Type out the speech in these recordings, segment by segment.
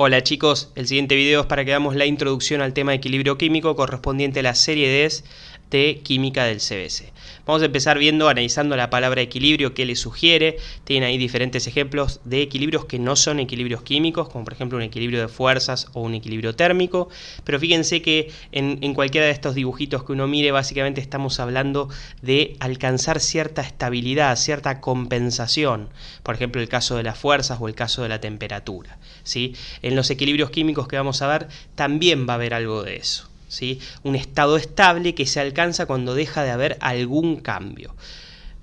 Hola chicos, el siguiente video es para que veamos la introducción al tema de equilibrio químico correspondiente a la serie D de Química del CBC. Vamos a empezar analizando la palabra equilibrio, qué le sugiere. Tienen ahí diferentes ejemplos de equilibrios que no son equilibrios químicos, como por ejemplo un equilibrio de fuerzas o un equilibrio térmico. Pero fíjense que en cualquiera de estos dibujitos que uno mire, básicamente estamos hablando de alcanzar cierta estabilidad, cierta compensación. Por ejemplo, el caso de las fuerzas o el caso de la temperatura, ¿sí? En los equilibrios químicos que vamos a ver, también va a haber algo de eso, ¿sí? Un estado estable que se alcanza cuando deja de haber algún cambio.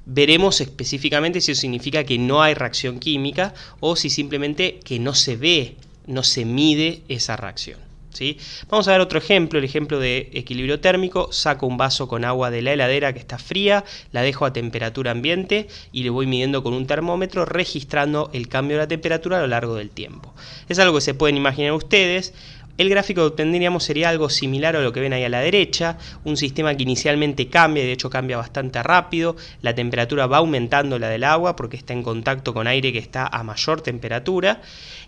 Veremos específicamente si eso significa que no hay reacción química o si simplemente que no se ve, no se mide esa reacción, ¿sí? Vamos a ver otro ejemplo, el ejemplo de equilibrio térmico. Saco un vaso con agua de la heladera que está fría, la dejo a temperatura ambiente y le voy midiendo con un termómetro, registrando el cambio de la temperatura a lo largo del tiempo. Es algo que se pueden imaginar ustedes. El gráfico que obtendríamos sería algo similar a lo que ven ahí a la derecha, un sistema que inicialmente cambia, de hecho cambia bastante rápido, la temperatura va aumentando la del agua porque está en contacto con aire que está a mayor temperatura,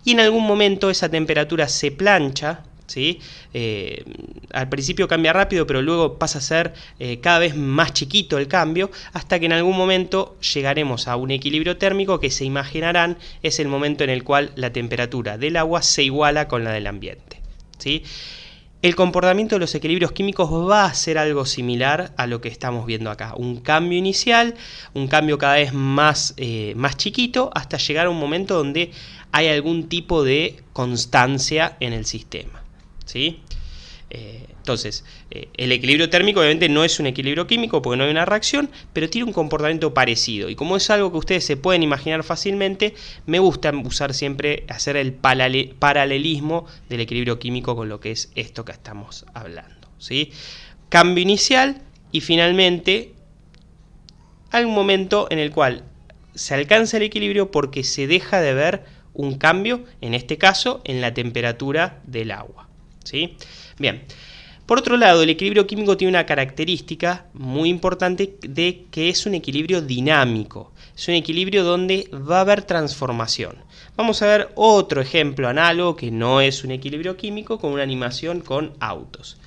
y en algún momento esa temperatura se plancha, ¿sí? Al principio cambia rápido, pero luego pasa a ser cada vez más chiquito el cambio, hasta que en algún momento llegaremos a un equilibrio térmico que se imaginarán es el momento en el cual la temperatura del agua se iguala con la del ambiente, ¿sí? El comportamiento de los equilibrios químicos va a ser algo similar a lo que estamos viendo acá. Un cambio inicial, un cambio cada vez más chiquito, hasta llegar a un momento donde hay algún tipo de constancia en el sistema, ¿sí? Entonces, el equilibrio térmico obviamente no es un equilibrio químico porque no hay una reacción, pero tiene un comportamiento parecido. Y como es algo que ustedes se pueden imaginar fácilmente, me gusta usar siempre, hacer el paralelismo del equilibrio químico con lo que es esto que estamos hablando, ¿sí? Cambio inicial y finalmente hay un momento en el cual se alcanza el equilibrio porque se deja de ver un cambio, en este caso, en la temperatura del agua, ¿sí? Bien, por otro lado, el equilibrio químico tiene una característica muy importante de que es un equilibrio dinámico. Es un equilibrio donde va a haber transformación. Vamos a ver otro ejemplo análogo que no es un equilibrio químico, con una animación con autos.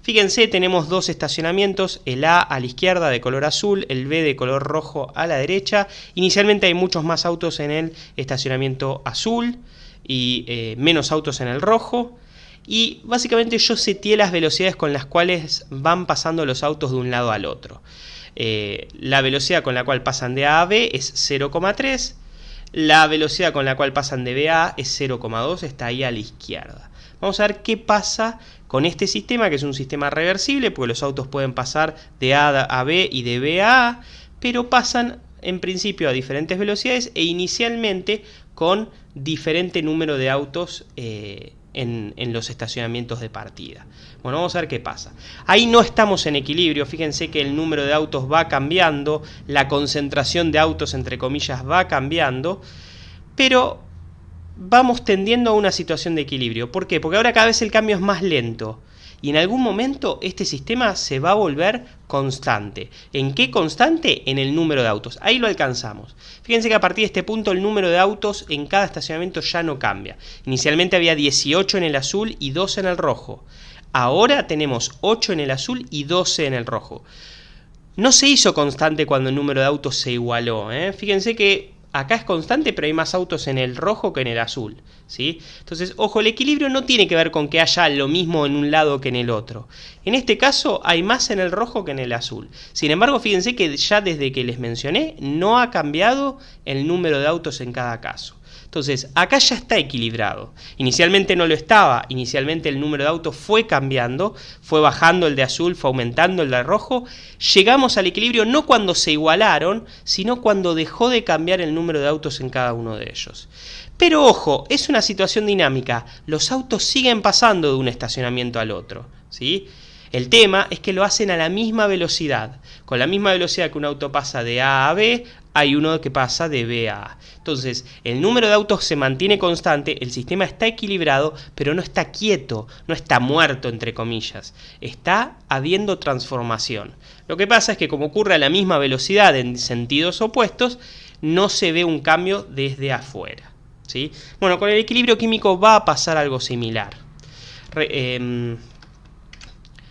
Fíjense, tenemos dos estacionamientos, el A a la izquierda de color azul, el B de color rojo a la derecha. Inicialmente hay muchos más autos en el estacionamiento azul y menos autos en el rojo. Y básicamente yo seteé las velocidades con las cuales van pasando los autos de un lado al otro. La velocidad con la cual pasan de A a B es 0,3. La velocidad con la cual pasan de B a A es 0,2, está ahí a la izquierda. Vamos a ver qué pasa con este sistema, que es un sistema reversible, porque los autos pueden pasar de A a B y de B a A, pero pasan en principio a diferentes velocidades e inicialmente con diferente número de autos en los estacionamientos de partida. Bueno, vamos a ver qué pasa. Ahí no estamos en equilibrio. Fíjense que el número de autos va cambiando, la concentración de autos entre comillas va cambiando, pero vamos tendiendo a una situación de equilibrio. ¿Por qué? Porque ahora cada vez el cambio es más lento y en algún momento este sistema se va a volver constante. ¿En qué constante? En el número de autos. Ahí lo alcanzamos. Fíjense que a partir de este punto el número de autos en cada estacionamiento ya no cambia. Inicialmente había 18 en el azul y 12 en el rojo. Ahora tenemos 8 en el azul y 12 en el rojo. No se hizo constante cuando el número de autos se igualó, ¿eh? Fíjense que acá es constante, pero hay más autos en el rojo que en el azul, ¿sí? Entonces, ojo, el equilibrio no tiene que ver con que haya lo mismo en un lado que en el otro. En este caso, hay más en el rojo que en el azul. Sin embargo, fíjense que ya desde que les mencioné, no ha cambiado el número de autos en cada caso. Entonces, acá ya está equilibrado. Inicialmente no lo estaba. Inicialmente el número de autos fue cambiando, fue bajando el de azul, fue aumentando el de rojo. Llegamos al equilibrio no cuando se igualaron, sino cuando dejó de cambiar el número de autos en cada uno de ellos. Pero ojo, es una situación dinámica. Los autos siguen pasando de un estacionamiento al otro, ¿sí? El tema es que lo hacen a la misma velocidad. Con la misma velocidad que un auto pasa de A a B, hay uno que pasa de B a A. Entonces, el número de autos se mantiene constante, el sistema está equilibrado, pero no está quieto, no está muerto, entre comillas. Está habiendo transformación. Lo que pasa es que como ocurre a la misma velocidad en sentidos opuestos, no se ve un cambio desde afuera, ¿sí? Bueno, con el equilibrio químico va a pasar algo similar.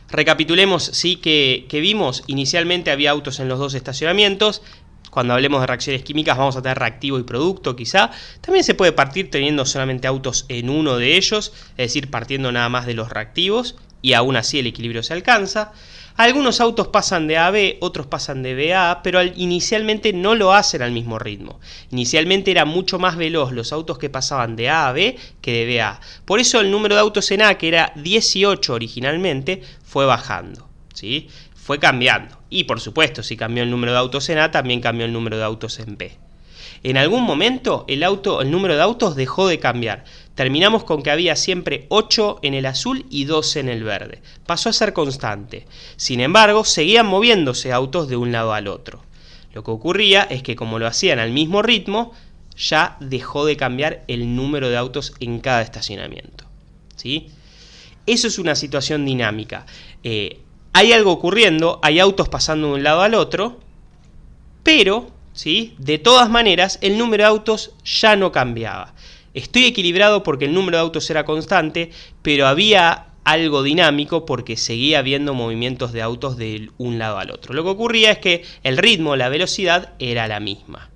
Recapitulemos, ¿sí? que vimos, inicialmente había autos en los dos estacionamientos. Cuando hablemos de reacciones químicas vamos a tener reactivo y producto quizá. También se puede partir teniendo solamente autos en uno de ellos, es decir, partiendo nada más de los reactivos, y aún así el equilibrio se alcanza. Algunos autos pasan de A a B, otros pasan de B a A, pero inicialmente no lo hacen al mismo ritmo. Inicialmente era mucho más veloz los autos que pasaban de A a B que de B a A. Por eso el número de autos en A, que era 18 originalmente, fue bajando, ¿sí? Fue cambiando. Y por supuesto, si cambió el número de autos en A, también cambió el número de autos en B. En algún momento el número de autos dejó de cambiar. Terminamos con que había siempre 8 en el azul y 12 en el verde. Pasó a ser constante. Sin embargo, seguían moviéndose autos de un lado al otro. Lo que ocurría es que como lo hacían al mismo ritmo, ya dejó de cambiar el número de autos en cada estacionamiento, ¿sí? Eso es una situación dinámica. Hay algo ocurriendo, hay autos pasando de un lado al otro, pero, ¿sí? De todas maneras, el número de autos ya no cambiaba. Estoy equilibrado porque el número de autos era constante, pero había algo dinámico porque seguía habiendo movimientos de autos de un lado al otro. Lo que ocurría es que el ritmo, la velocidad era la misma.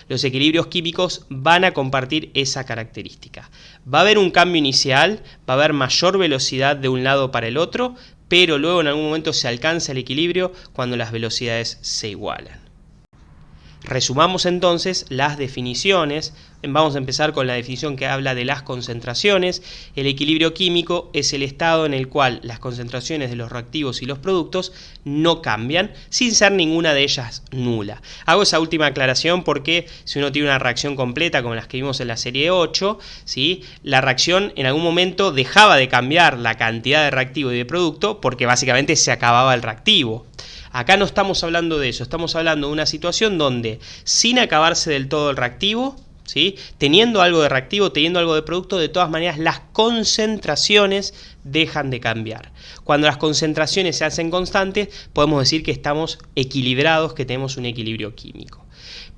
Los equilibrios químicos van a compartir esa característica. Va a haber un cambio inicial, va a haber mayor velocidad de un lado para el otro, pero luego en algún momento se alcanza el equilibrio cuando las velocidades se igualan. Resumamos entonces las definiciones. Vamos a empezar con la definición que habla de las concentraciones. El equilibrio químico es el estado en el cual las concentraciones de los reactivos y los productos no cambian, sin ser ninguna de ellas nula. Hago esa última aclaración porque si uno tiene una reacción completa como las que vimos en la serie 8, ¿sí? La reacción en algún momento dejaba de cambiar la cantidad de reactivo y de producto porque básicamente se acababa el reactivo. Acá no estamos hablando de eso, estamos hablando de una situación donde, sin acabarse del todo el reactivo, ¿sí? Teniendo algo de reactivo, teniendo algo de producto, de todas maneras las concentraciones dejan de cambiar. Cuando las concentraciones se hacen constantes, podemos decir que estamos equilibrados, que tenemos un equilibrio químico.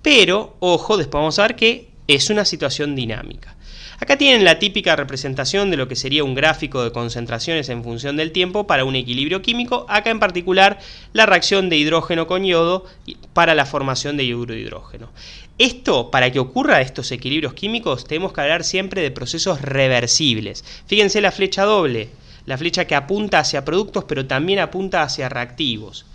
Pero, ojo, después vamos a ver que es una situación dinámica. Acá tienen la típica representación de lo que sería un gráfico de concentraciones en función del tiempo para un equilibrio químico, acá en particular la reacción de hidrógeno con yodo para la formación de yoduro de hidrógeno. Esto, para que ocurra estos equilibrios químicos, tenemos que hablar siempre de procesos reversibles. Fíjense la flecha doble, la flecha que apunta hacia productos pero también apunta hacia reactivos.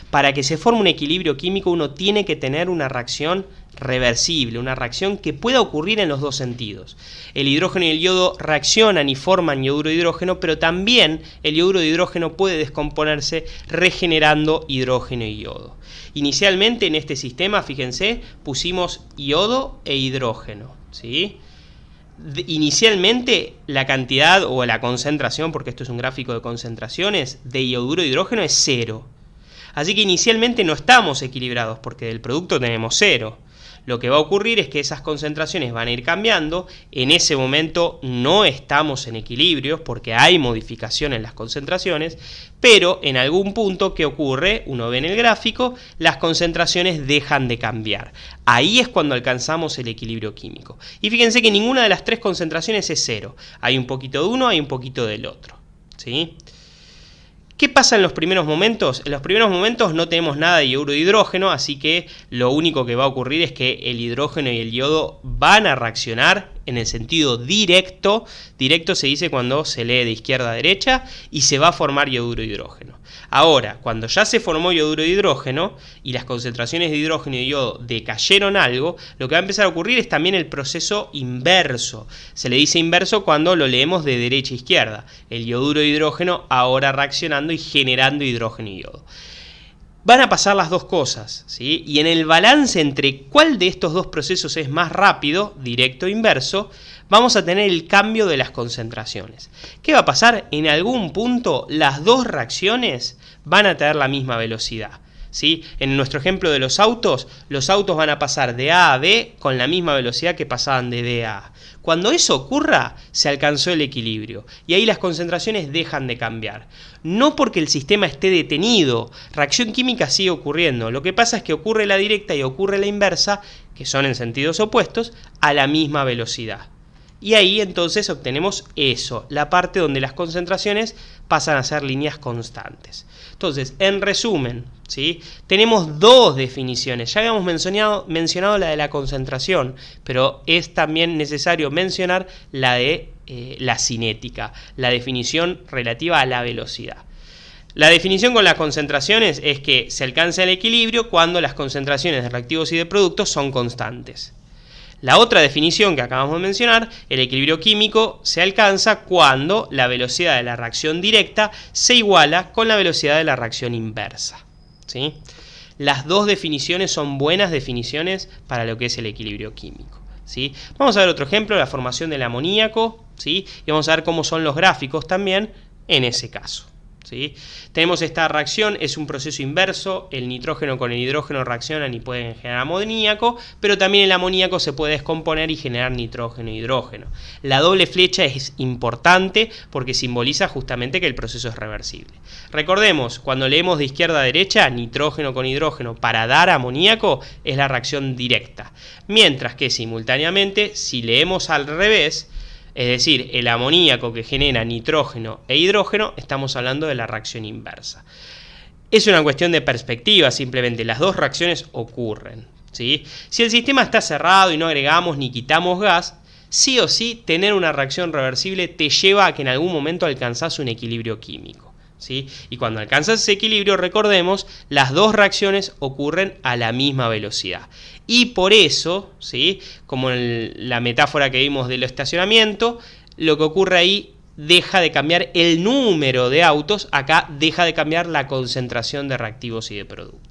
Para que se forme un equilibrio químico uno tiene que tener una reacción reversible, una reacción que pueda ocurrir en los dos sentidos. El hidrógeno y el yodo reaccionan y forman yoduro de hidrógeno, pero también el yoduro de hidrógeno puede descomponerse regenerando hidrógeno y yodo. Inicialmente en este sistema, fíjense, pusimos yodo e hidrógeno, ¿sí? Inicialmente la cantidad o la concentración, porque esto es un gráfico de concentraciones, de yoduro de hidrógeno es 0. Así que inicialmente no estamos equilibrados porque del producto tenemos 0. Lo que va a ocurrir es que esas concentraciones van a ir cambiando. En ese momento no estamos en equilibrio porque hay modificación en las concentraciones, pero en algún punto, ¿qué ocurre? Uno ve en el gráfico, las concentraciones dejan de cambiar. Ahí es cuando alcanzamos el equilibrio químico. Y fíjense que ninguna de las tres concentraciones es 0. Hay un poquito de uno, hay un poquito del otro, ¿sí? ¿Qué pasa en los primeros momentos? En los primeros momentos no tenemos nada de yoduro de hidrógeno, así que lo único que va a ocurrir es que el hidrógeno y el yodo van a reaccionar en el sentido directo. Directo se dice cuando se lee de izquierda a derecha y se va a formar yoduro de hidrógeno. Ahora, cuando ya se formó yoduro de hidrógeno y las concentraciones de hidrógeno y yodo decayeron algo, lo que va a empezar a ocurrir es también el proceso inverso. Se le dice inverso cuando lo leemos de derecha a izquierda. El yoduro de hidrógeno ahora reaccionando y generando hidrógeno y yodo. Van a pasar las dos cosas, ¿sí? Y en el balance entre cuál de estos dos procesos es más rápido, directo o inverso, vamos a tener el cambio de las concentraciones. ¿Qué va a pasar? En algún punto las dos reacciones van a tener la misma velocidad, ¿sí? En nuestro ejemplo de los autos van a pasar de A a B con la misma velocidad que pasaban de B a A. Cuando eso ocurra, se alcanzó el equilibrio y ahí las concentraciones dejan de cambiar. No porque el sistema esté detenido, reacción química sigue ocurriendo. Lo que pasa es que ocurre la directa y ocurre la inversa, que son en sentidos opuestos, a la misma velocidad. Y ahí entonces obtenemos eso, la parte donde las concentraciones pasan a ser líneas constantes. Entonces, en resumen, ¿sí? Tenemos dos definiciones. Ya habíamos mencionado la de la concentración, pero es también necesario mencionar la de la cinética, la definición relativa a la velocidad. La definición con las concentraciones es que se alcanza el equilibrio cuando las concentraciones de reactivos y de productos son constantes. La otra definición que acabamos de mencionar, el equilibrio químico, se alcanza cuando la velocidad de la reacción directa se iguala con la velocidad de la reacción inversa, ¿sí? Las dos definiciones son buenas definiciones para lo que es el equilibrio químico, ¿sí? Vamos a ver otro ejemplo, la formación del amoníaco, ¿sí? Y vamos a ver cómo son los gráficos también en ese caso, ¿sí? Tenemos esta reacción, es un proceso inverso, el nitrógeno con el hidrógeno reaccionan y pueden generar amoníaco, pero también el amoníaco se puede descomponer y generar nitrógeno e hidrógeno. La doble flecha es importante porque simboliza justamente que el proceso es reversible. Recordemos, cuando leemos de izquierda a derecha, nitrógeno con hidrógeno para dar amoníaco es la reacción directa, mientras que simultáneamente, si leemos al revés, es decir, el amoníaco que genera nitrógeno e hidrógeno, estamos hablando de la reacción inversa. Es una cuestión de perspectiva, simplemente las dos reacciones ocurren, ¿sí? Si el sistema está cerrado y no agregamos ni quitamos gas, sí o sí tener una reacción reversible te lleva a que en algún momento alcanzás un equilibrio químico, ¿sí? Y cuando alcanzas ese equilibrio, recordemos, las dos reacciones ocurren a la misma velocidad. Y por eso, ¿sí? Como en la metáfora que vimos del estacionamiento, lo que ocurre ahí deja de cambiar el número de autos, acá deja de cambiar la concentración de reactivos y de productos.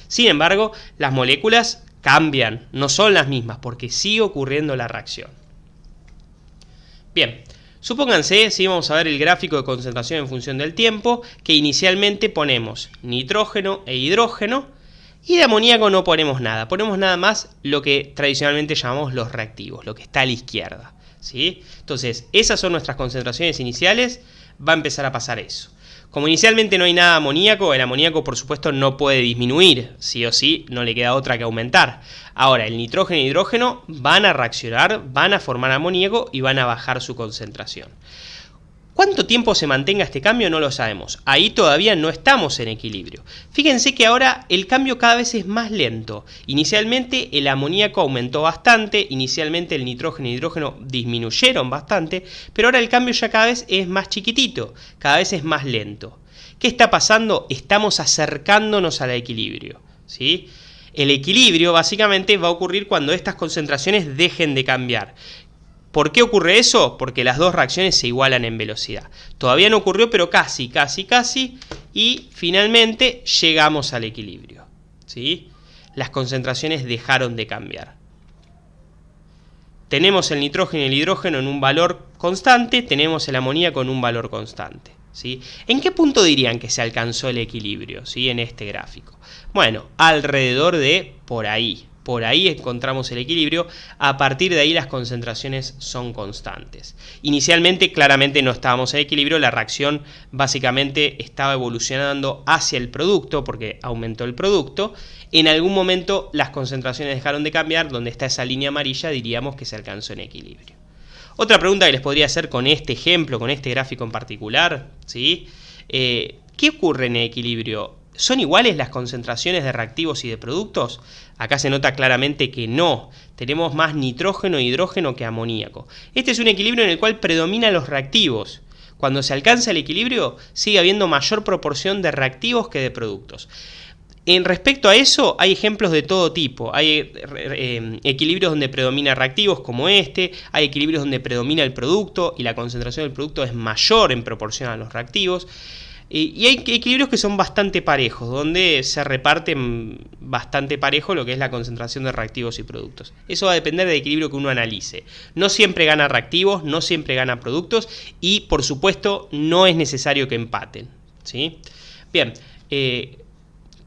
Sin embargo, las moléculas cambian, no son las mismas, porque sigue ocurriendo la reacción. Bien. Supónganse, si vamos a ver el gráfico de concentración en función del tiempo, que inicialmente ponemos nitrógeno e hidrógeno y de amoníaco no ponemos nada más lo que tradicionalmente llamamos los reactivos, lo que está a la izquierda, ¿sí? Entonces, esas son nuestras concentraciones iniciales, va a empezar a pasar eso. Como inicialmente no hay nada amoníaco, el amoníaco por supuesto no puede disminuir, sí o sí, no le queda otra que aumentar. Ahora, el nitrógeno y el hidrógeno van a reaccionar, van a formar amoníaco y van a bajar su concentración. ¿Cuánto tiempo se mantenga este cambio? No lo sabemos. Ahí todavía no estamos en equilibrio. Fíjense que ahora el cambio cada vez es más lento. Inicialmente el amoníaco aumentó bastante, inicialmente el nitrógeno y el hidrógeno disminuyeron bastante, pero ahora el cambio ya cada vez es más chiquitito, cada vez es más lento. ¿Qué está pasando? Estamos acercándonos al equilibrio, ¿sí? El equilibrio básicamente va a ocurrir cuando estas concentraciones dejen de cambiar. ¿Por qué ocurre eso? Porque las dos reacciones se igualan en velocidad. Todavía no ocurrió, pero casi, y finalmente llegamos al equilibrio, ¿sí? Las concentraciones dejaron de cambiar. Tenemos el nitrógeno y el hidrógeno en un valor constante, tenemos el amoníaco en un valor constante, ¿sí? ¿En qué punto dirían que se alcanzó el equilibrio, ¿sí? En este gráfico? Bueno, alrededor de por ahí encontramos el equilibrio, a partir de ahí las concentraciones son constantes. Inicialmente claramente no estábamos en equilibrio, la reacción básicamente estaba evolucionando hacia el producto porque aumentó el producto. En algún momento las concentraciones dejaron de cambiar, donde está esa línea amarilla diríamos que se alcanzó en equilibrio. Otra pregunta que les podría hacer con este ejemplo, con este gráfico en particular, ¿sí? ¿Qué ocurre en el equilibrio? ¿Son iguales las concentraciones de reactivos y de productos? Acá se nota claramente que no. Tenemos más nitrógeno e hidrógeno que amoníaco. Este es un equilibrio en el cual predominan los reactivos. Cuando se alcanza el equilibrio, sigue habiendo mayor proporción de reactivos que de productos. En respecto a eso, hay ejemplos de todo tipo. Hay equilibrios donde predomina reactivos como este, hay equilibrios donde predomina el producto y la concentración del producto es mayor en proporción a los reactivos. Y hay equilibrios que son bastante parejos, donde se reparten bastante parejo lo que es la concentración de reactivos y productos. Eso va a depender del equilibrio que uno analice. No siempre gana reactivos, no siempre gana productos y por supuesto no es necesario que empaten, ¿sí? Bien,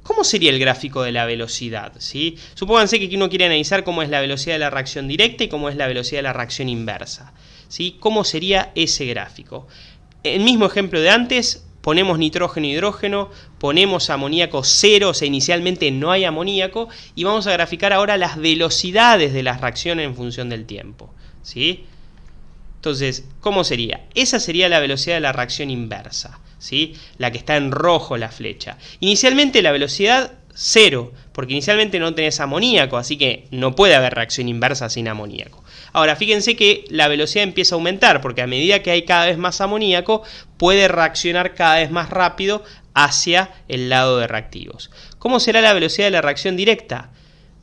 ¿cómo sería el gráfico de la velocidad? ¿Sí? Supónganse que uno quiere analizar cómo es la velocidad de la reacción directa y cómo es la velocidad de la reacción inversa, ¿sí? ¿Cómo sería ese gráfico? El mismo ejemplo de antes. Ponemos nitrógeno e hidrógeno, ponemos amoníaco 0, o sea, inicialmente no hay amoníaco, y vamos a graficar ahora las velocidades de las reacciones en función del tiempo, ¿sí? Entonces, ¿cómo sería? Esa sería la velocidad de la reacción inversa, ¿sí? La que está en rojo la flecha. Inicialmente la velocidad 0, porque inicialmente no tenés amoníaco, así que no puede haber reacción inversa sin amoníaco. Ahora, fíjense que la velocidad empieza a aumentar, porque a medida que hay cada vez más amoníaco, puede reaccionar cada vez más rápido hacia el lado de reactivos. ¿Cómo será la velocidad de la reacción directa?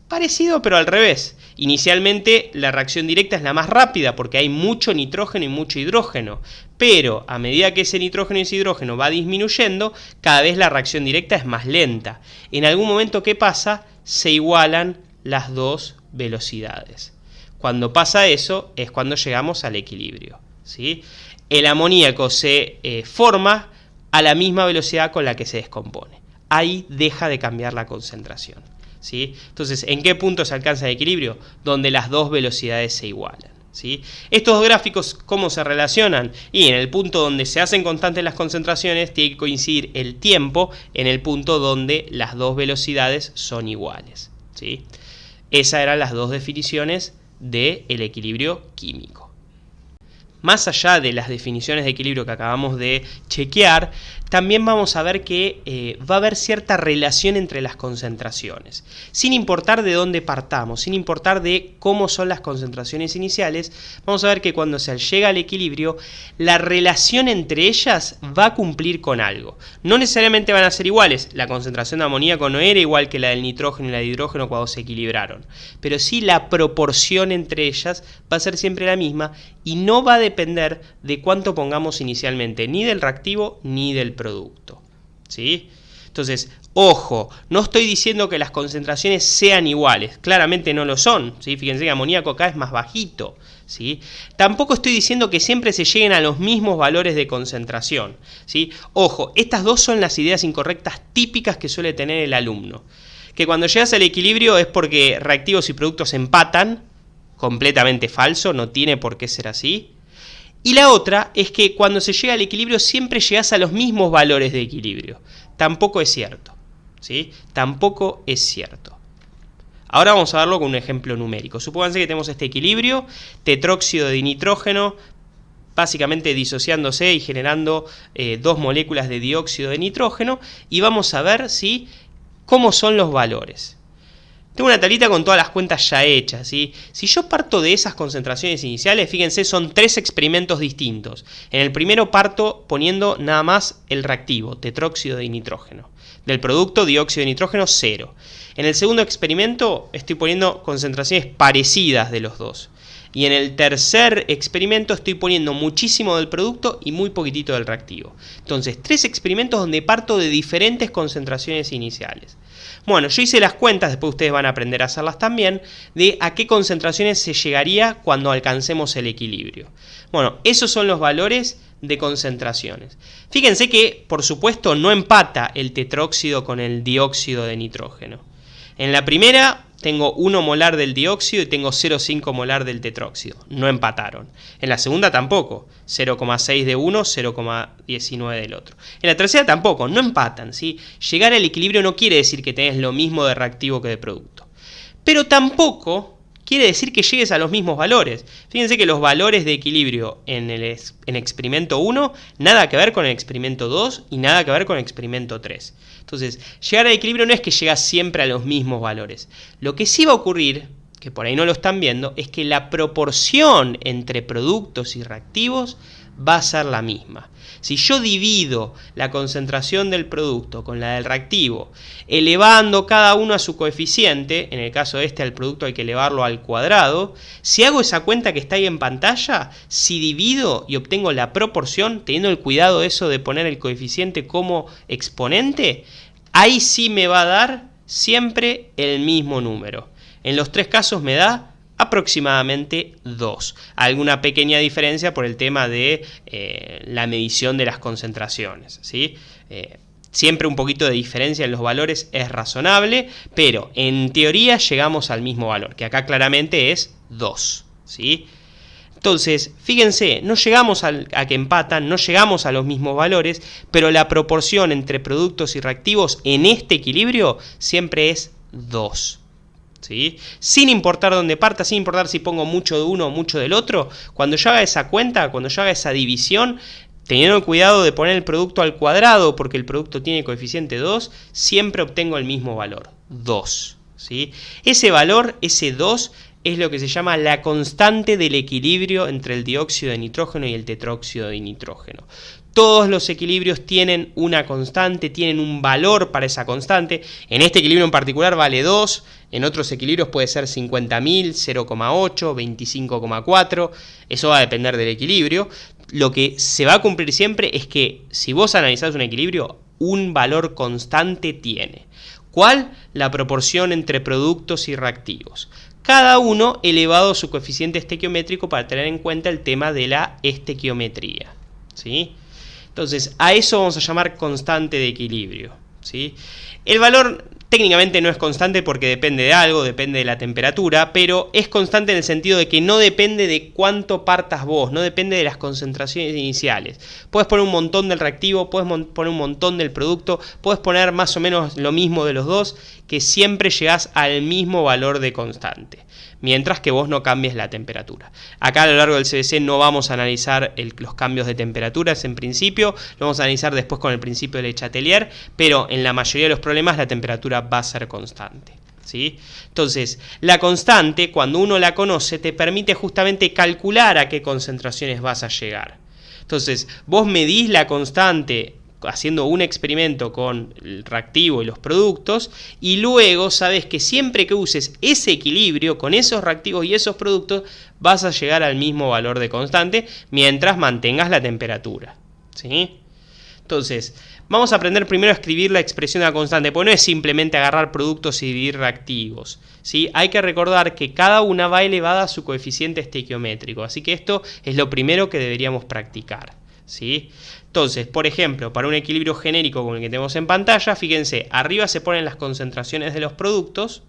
Parecido, pero al revés. Inicialmente la reacción directa es la más rápida porque hay mucho nitrógeno y mucho hidrógeno, pero a medida que ese nitrógeno y ese hidrógeno va disminuyendo, cada vez la reacción directa es más lenta. En algún momento, ¿qué pasa? Se igualan las dos velocidades. Cuando pasa eso es cuando llegamos al equilibrio, ¿sí? El amoníaco se forma a la misma velocidad con la que se descompone. Ahí deja de cambiar la concentración, ¿sí? Entonces, ¿en qué punto se alcanza el equilibrio? Donde las dos velocidades se igualan, ¿sí? Estos dos gráficos, ¿cómo se relacionan? Y en el punto donde se hacen constantes las concentraciones, tiene que coincidir el tiempo en el punto donde las dos velocidades son iguales, ¿sí? Esas eran las dos definiciones del equilibrio químico. Más allá de las definiciones de equilibrio que acabamos de chequear, también vamos a ver que va a haber cierta relación entre las concentraciones. Sin importar de dónde partamos, sin importar de cómo son las concentraciones iniciales, vamos a ver que cuando se llega al equilibrio, la relación entre ellas va a cumplir con algo. No necesariamente van a ser iguales. La concentración de amoníaco no era igual que la del nitrógeno y la de hidrógeno cuando se equilibraron. Pero sí la proporción entre ellas va a ser siempre la misma y no va a depender de cuánto pongamos inicialmente, ni del reactivo ni del producto, ¿sí? Entonces, ojo, no estoy diciendo que las concentraciones sean iguales, claramente no lo son, ¿sí? Fíjense que amoníaco acá es más bajito, ¿sí? Tampoco estoy diciendo que siempre se lleguen a los mismos valores de concentración, ¿sí? Ojo, estas dos son las ideas incorrectas típicas que suele tener el alumno, que cuando llegas al equilibrio es porque reactivos y productos empatan, completamente falso, no tiene por qué ser así. Y la otra es que cuando se llega al equilibrio siempre llegas a los mismos valores de equilibrio. Tampoco es cierto, ¿sí? Tampoco es cierto. Ahora vamos a verlo con un ejemplo numérico. Supónganse que tenemos este equilibrio, tetróxido de nitrógeno, básicamente disociándose y generando dos moléculas de dióxido de nitrógeno, y vamos a ver, ¿sí?, cómo son los valores. Tengo una tablita con todas las cuentas ya hechas, ¿sí? Si yo parto de esas concentraciones iniciales, fíjense, son 3 experimentos distintos. En el primero parto poniendo nada más el reactivo, tetróxido de nitrógeno. Del producto, dióxido de nitrógeno, 0. En el segundo experimento estoy poniendo concentraciones parecidas de los dos. Y en el tercer experimento estoy poniendo muchísimo del producto y muy poquitito del reactivo. Entonces, 3 experimentos donde parto de diferentes concentraciones iniciales. Bueno, yo hice las cuentas, después ustedes van a aprender a hacerlas también, de a qué concentraciones se llegaría cuando alcancemos el equilibrio. Bueno, esos son los valores de concentraciones. Fíjense que, por supuesto, no empata el tetróxido con el dióxido de nitrógeno. En la primera tengo 1 molar del dióxido y tengo 0,5 molar del tetróxido. No empataron. En la segunda tampoco. 0,6 de uno, 0,19 del otro. En la tercera tampoco. No empatan, ¿sí? Llegar al equilibrio no quiere decir que tenés lo mismo de reactivo que de producto. Pero tampoco quiere decir que llegues a los mismos valores. Fíjense que los valores de equilibrio en experimento 1, nada que ver con el experimento 2 y nada que ver con el experimento 3. Entonces, llegar al equilibrio no es que llegas siempre a los mismos valores. Lo que sí va a ocurrir, que por ahí no lo están viendo, es que la proporción entre productos y reactivos va a ser la misma. Si yo divido la concentración del producto con la del reactivo, elevando cada uno a su coeficiente, en el caso de al producto hay que elevarlo al cuadrado, si hago esa cuenta que está ahí en pantalla, si divido y obtengo la proporción, teniendo el cuidado eso de poner el coeficiente como exponente, ahí sí me va a dar siempre el mismo número. En los 3 casos me da aproximadamente 2. Alguna pequeña diferencia por el tema de la medición de las concentraciones, ¿sí? Siempre un poquito de diferencia en los valores es razonable, pero en teoría llegamos al mismo valor, que acá claramente es 2, ¿sí? Entonces, fíjense, no llegamos a que empatan, no llegamos a los mismos valores, pero la proporción entre productos y reactivos en este equilibrio siempre es 2. ¿sí? Sin importar dónde parta, sin importar si pongo mucho de uno o mucho del otro, cuando yo haga esa cuenta, cuando yo haga esa división, teniendo cuidado de poner el producto al cuadrado, porque el producto tiene coeficiente 2, siempre obtengo el mismo valor, 2. ¿Sí? Ese valor, ese 2, es lo que se llama la constante del equilibrio entre el dióxido de nitrógeno y el tetróxido de nitrógeno. Todos los equilibrios tienen una constante, tienen un valor para esa constante. En este equilibrio en particular vale 2, en otros equilibrios puede ser 50.000, 0,8, 25,4, eso va a depender del equilibrio. Lo que se va a cumplir siempre es que si vos analizás un equilibrio, un valor constante tiene. ¿Cuál? La proporción entre productos y reactivos. Cada uno elevado a su coeficiente estequiométrico para tener en cuenta el tema de la estequiometría. ¿Sí? Entonces, a eso vamos a llamar constante de equilibrio. ¿Sí? El valor técnicamente no es constante porque depende de algo, depende de la temperatura, pero es constante en el sentido de que no depende de cuánto partas vos, no depende de las concentraciones iniciales. Puedes poner un montón del reactivo, puedes poner un montón del producto, puedes poner más o menos lo mismo de los dos, que siempre llegás al mismo valor de constante, mientras que vos no cambies la temperatura. Acá a lo largo del CBC no vamos a analizar los cambios de temperaturas en principio, lo vamos a analizar después con el principio de Le Chatelier, pero en la mayoría de los problemas la temperatura va a ser constante. ¿Sí? Entonces, la constante, cuando uno la conoce, te permite justamente calcular a qué concentraciones vas a llegar. Entonces, vos medís la constante haciendo un experimento con el reactivo y los productos, y luego sabes que siempre que uses ese equilibrio con esos reactivos y esos productos, vas a llegar al mismo valor de constante mientras mantengas la temperatura. ¿Sí? Entonces, vamos a aprender primero a escribir la expresión de la constante, porque no es simplemente agarrar productos y dividir reactivos. ¿Sí? Hay que recordar que cada una va elevada a su coeficiente estequiométrico, así que esto es lo primero que deberíamos practicar. ¿Sí? Entonces, por ejemplo, para un equilibrio genérico como el que tenemos en pantalla, fíjense, arriba se ponen las concentraciones de los productos,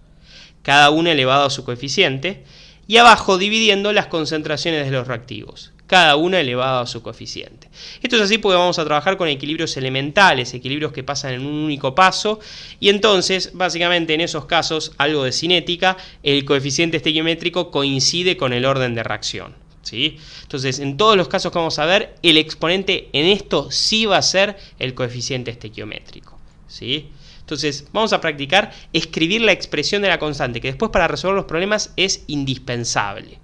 cada una elevado a su coeficiente, y abajo dividiendo las concentraciones de los reactivos, cada una elevado a su coeficiente. Esto es así porque vamos a trabajar con equilibrios elementales, equilibrios que pasan en un único paso, y entonces, básicamente en esos casos, algo de cinética, el coeficiente estequiométrico coincide con el orden de reacción. ¿Sí? Entonces, en todos los casos que vamos a ver, el exponente en esto sí va a ser el coeficiente estequiométrico. ¿Sí? Entonces, vamos a practicar escribir la expresión de la constante, que después para resolver los problemas es indispensable.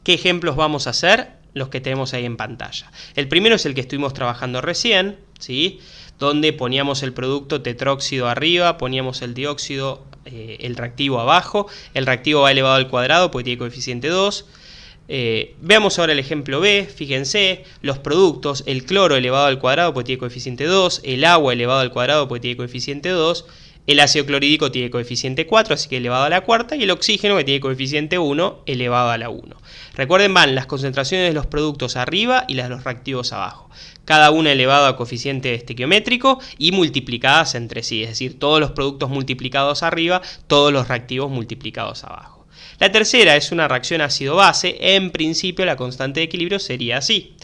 ¿Qué ejemplos vamos a hacer? Los que tenemos ahí en pantalla. El primero es el que estuvimos trabajando recién, ¿sí? Donde poníamos el producto tetróxido arriba, poníamos el dióxido, el reactivo abajo, el reactivo va elevado al cuadrado porque tiene coeficiente 2. Veamos ahora el ejemplo B, fíjense, los productos, el cloro elevado al cuadrado porque tiene coeficiente 2, el agua elevado al cuadrado porque tiene coeficiente 2, el ácido clorhídrico tiene coeficiente 4, así que elevado a la cuarta, y el oxígeno que tiene coeficiente 1, elevado a la 1. Recuerden, van las concentraciones de los productos arriba y las de los reactivos abajo. Cada una elevado a coeficiente estequiométrico y multiplicadas entre sí, es decir, todos los productos multiplicados arriba, todos los reactivos multiplicados abajo. La tercera es una reacción ácido-base, en principio la constante de equilibrio sería así.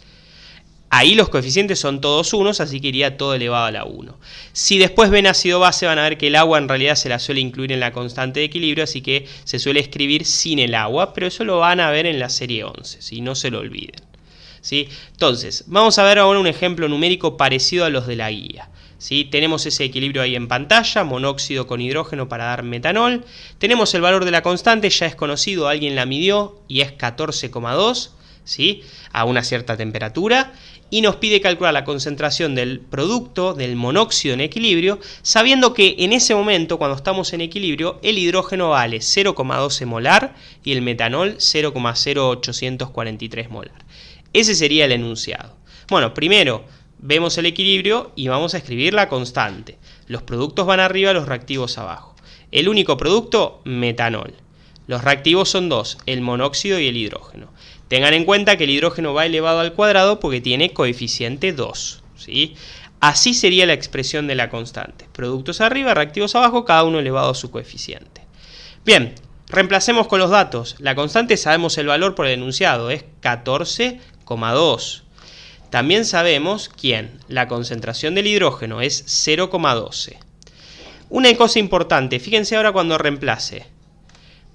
Ahí los coeficientes son todos unos, así que iría todo elevado a la 1. Si después ven ácido-base van a ver que el agua en realidad se la suele incluir en la constante de equilibrio, así que se suele escribir sin el agua, pero eso lo van a ver en la serie 11, ¿sí? No se lo olviden. ¿Sí? Entonces, vamos a ver ahora un ejemplo numérico parecido a los de la guía. ¿Sí? Tenemos ese equilibrio ahí en pantalla, monóxido con hidrógeno para dar metanol. Tenemos el valor de la constante, ya es conocido, alguien la midió y es 14,2, ¿sí? A una cierta temperatura. Y nos pide calcular la concentración del producto, del monóxido en equilibrio, sabiendo que en ese momento, cuando estamos en equilibrio, el hidrógeno vale 0,12 molar y el metanol 0,0843 molar. Ese sería el enunciado. Bueno, primero vemos el equilibrio y vamos a escribir la constante. Los productos van arriba, los reactivos abajo. El único producto, metanol. Los reactivos son dos, el monóxido y el hidrógeno. Tengan en cuenta que el hidrógeno va elevado al cuadrado porque tiene coeficiente 2. ¿Sí? Así sería la expresión de la constante. Productos arriba, reactivos abajo, cada uno elevado a su coeficiente. Bien, reemplacemos con los datos. La constante sabemos el valor por el enunciado, es 14,2. También sabemos quién. La concentración del hidrógeno es 0,12. Una cosa importante, fíjense ahora cuando reemplace.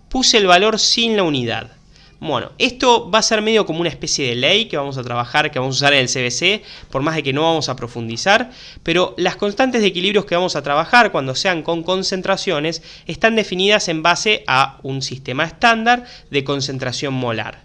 Puse el valor sin la unidad. Bueno, esto va a ser medio como una especie de ley que vamos a trabajar, que vamos a usar en el CBC, por más de que no vamos a profundizar, pero las constantes de equilibrios que vamos a trabajar cuando sean con concentraciones están definidas en base a un sistema estándar de concentración molar.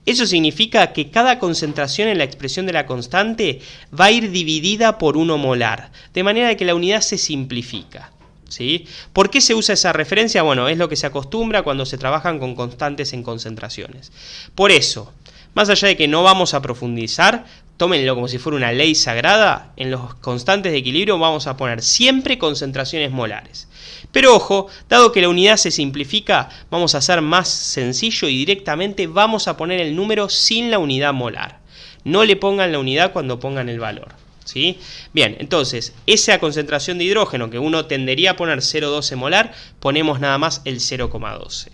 Eso significa que cada concentración en la expresión de la constante va a ir dividida por 1 molar, de manera que la unidad se simplifica. ¿Sí? ¿Por qué se usa esa referencia? Bueno, es lo que se acostumbra cuando se trabajan con constantes en concentraciones. Por eso, más allá de que no vamos a profundizar, tómenlo como si fuera una ley sagrada, en los constantes de equilibrio vamos a poner siempre concentraciones molares. Pero ojo, dado que la unidad se simplifica, vamos a hacer más sencillo y directamente vamos a poner el número sin la unidad molar. No le pongan la unidad cuando pongan el valor. ¿Sí? Bien, entonces, esa concentración de hidrógeno que uno tendería a poner 0,12 molar, ponemos nada más el 0,12.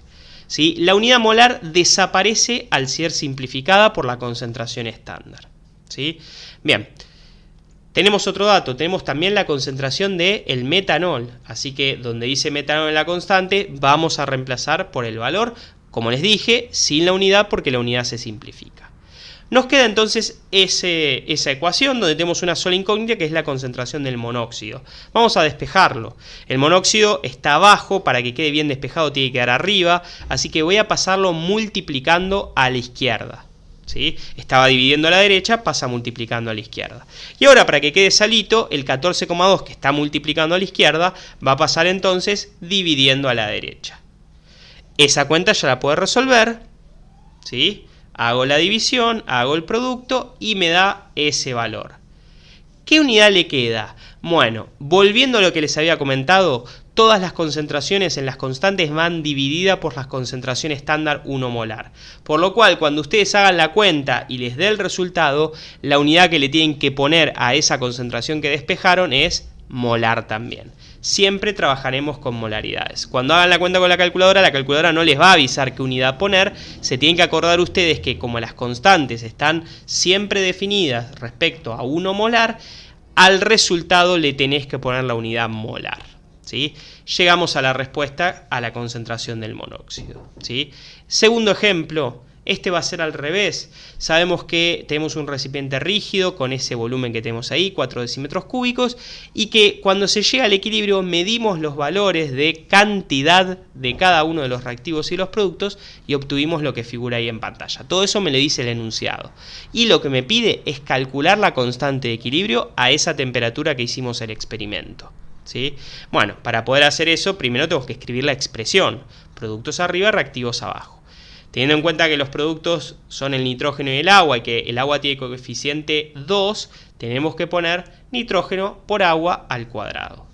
¿Sí? La unidad molar desaparece al ser simplificada por la concentración estándar. ¿Sí? Bien, tenemos otro dato, tenemos también la concentración del metanol, así que donde dice metanol en la constante, vamos a reemplazar por el valor, como les dije, sin la unidad porque la unidad se simplifica. Nos queda entonces esa ecuación donde tenemos una sola incógnita que es la concentración del monóxido. Vamos a despejarlo. El monóxido está abajo, para que quede bien despejado tiene que quedar arriba, así que voy a pasarlo multiplicando a la izquierda. ¿Sí? Estaba dividiendo a la derecha, pasa multiplicando a la izquierda. Y ahora para que quede salito, el 14,2 que está multiplicando a la izquierda va a pasar entonces dividiendo a la derecha. Esa cuenta ya la puedo resolver, ¿sí? Hago la división, hago el producto y me da ese valor. ¿Qué unidad le queda? Bueno, volviendo a lo que les había comentado, todas las concentraciones en las constantes van divididas por las concentraciones estándar 1 molar. Por lo cual, cuando ustedes hagan la cuenta y les dé el resultado, la unidad que le tienen que poner a esa concentración que despejaron es molar también. Siempre trabajaremos con molaridades. Cuando hagan la cuenta con la calculadora no les va a avisar qué unidad poner. Se tienen que acordar ustedes que como las constantes están siempre definidas respecto a 1 molar, al resultado le tenés que poner la unidad molar. ¿Sí? Llegamos a la respuesta a la concentración del monóxido. ¿Sí? Segundo ejemplo. Este va a ser al revés. Sabemos que tenemos un recipiente rígido con ese volumen que tenemos ahí, 4 decímetros cúbicos, y que cuando se llega al equilibrio medimos los valores de cantidad de cada uno de los reactivos y los productos y obtuvimos lo que figura ahí en pantalla. Todo eso me lo dice el enunciado. Y lo que me pide es calcular la constante de equilibrio a esa temperatura que hicimos el experimento. ¿Sí? Bueno, para poder hacer eso, primero tenemos que escribir la expresión. Productos arriba, reactivos abajo. Teniendo en cuenta que los productos son el nitrógeno y el agua y que el agua tiene coeficiente 2, tenemos que poner nitrógeno por agua al cuadrado.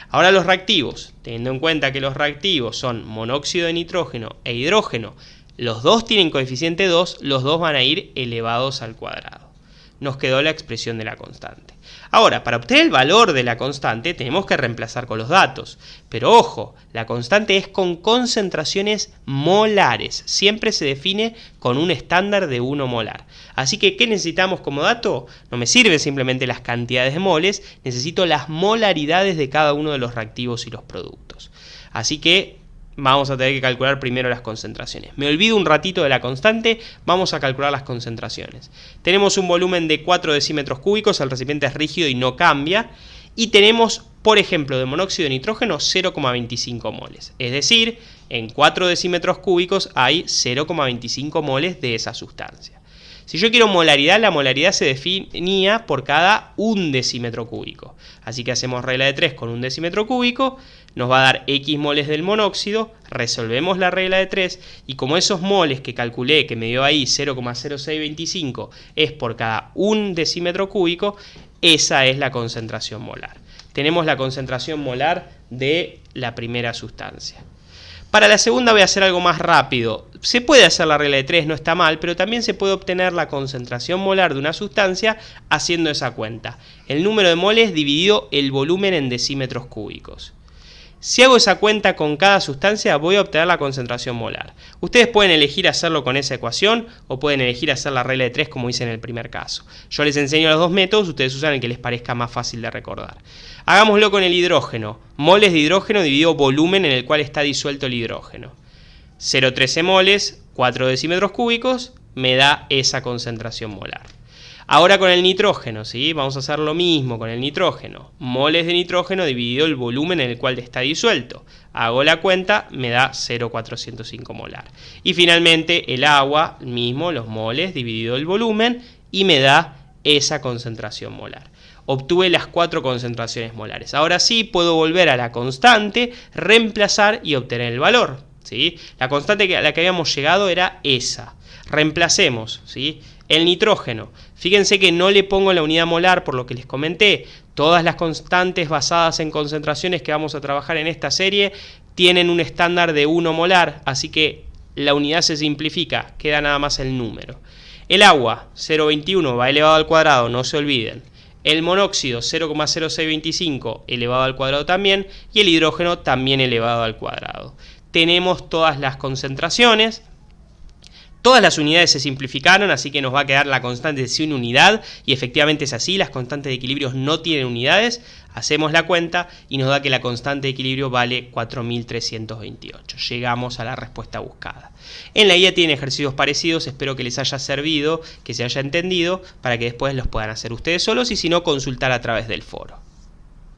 Ahora los reactivos, teniendo en cuenta que los reactivos son monóxido de nitrógeno e hidrógeno, los dos tienen coeficiente 2, los dos van a ir elevados al cuadrado. Nos quedó la expresión de la constante. Ahora, para obtener el valor de la constante tenemos que reemplazar con los datos. Pero ojo, la constante es con concentraciones molares. Siempre se define con un estándar de 1 molar. Así que, ¿qué necesitamos como dato? No me sirven simplemente las cantidades de moles, necesito las molaridades de cada uno de los reactivos y los productos. Así que vamos a tener que calcular primero las concentraciones. Me olvido un ratito de la constante, vamos a calcular las concentraciones. Tenemos un volumen de 4 decímetros cúbicos, el recipiente es rígido y no cambia. Y tenemos, por ejemplo, de monóxido de nitrógeno 0,25 moles. Es decir, en 4 decímetros cúbicos hay 0,25 moles de esa sustancia. Si yo quiero molaridad, la molaridad se definía por cada 1 decímetro cúbico. Así que hacemos regla de 3 con 1 decímetro cúbico, nos va a dar X moles del monóxido, resolvemos la regla de 3 y como esos moles que calculé, que me dio ahí 0,0625, es por cada 1 decímetro cúbico, esa es la concentración molar. Tenemos la concentración molar de la primera sustancia. Para la segunda voy a hacer algo más rápido. Se puede hacer la regla de 3, no está mal, pero también se puede obtener la concentración molar de una sustancia haciendo esa cuenta. El número de moles dividido el volumen en decímetros cúbicos. Si hago esa cuenta con cada sustancia, voy a obtener la concentración molar. Ustedes pueden elegir hacerlo con esa ecuación o pueden elegir hacer la regla de 3 como hice en el primer caso. Yo les enseño los dos métodos, ustedes usan el que les parezca más fácil de recordar. Hagámoslo con el hidrógeno. Moles de hidrógeno dividido volumen en el cual está disuelto el hidrógeno. 0,13 moles, 4 decímetros cúbicos, me da esa concentración molar. Ahora con el nitrógeno, ¿sí? Vamos a hacer lo mismo con el nitrógeno. Moles de nitrógeno dividido el volumen en el cual está disuelto. Hago la cuenta, me da 0,405 molar. Y finalmente el agua, mismo, los moles dividido el volumen y me da esa concentración molar. Obtuve las 4 concentraciones molares. Ahora sí puedo volver a la constante, reemplazar y obtener el valor, ¿sí? La constante a la que habíamos llegado era esa. Reemplacemos, ¿sí? El nitrógeno. Fíjense que no le pongo la unidad molar por lo que les comenté. Todas las constantes basadas en concentraciones que vamos a trabajar en esta serie tienen un estándar de 1 molar, así que la unidad se simplifica, queda nada más el número. El agua, 0,21 va elevado al cuadrado, no se olviden. El monóxido, 0,0625 elevado al cuadrado también, y el hidrógeno también elevado al cuadrado. Tenemos todas las concentraciones. Todas las unidades se simplificaron, así que nos va a quedar la constante sin unidad, y efectivamente es así, las constantes de equilibrio no tienen unidades. Hacemos la cuenta y nos da que la constante de equilibrio vale 4328. Llegamos a la respuesta buscada. En la guía tienen ejercicios parecidos, espero que les haya servido, que se haya entendido, para que después los puedan hacer ustedes solos y si no, consultar a través del foro.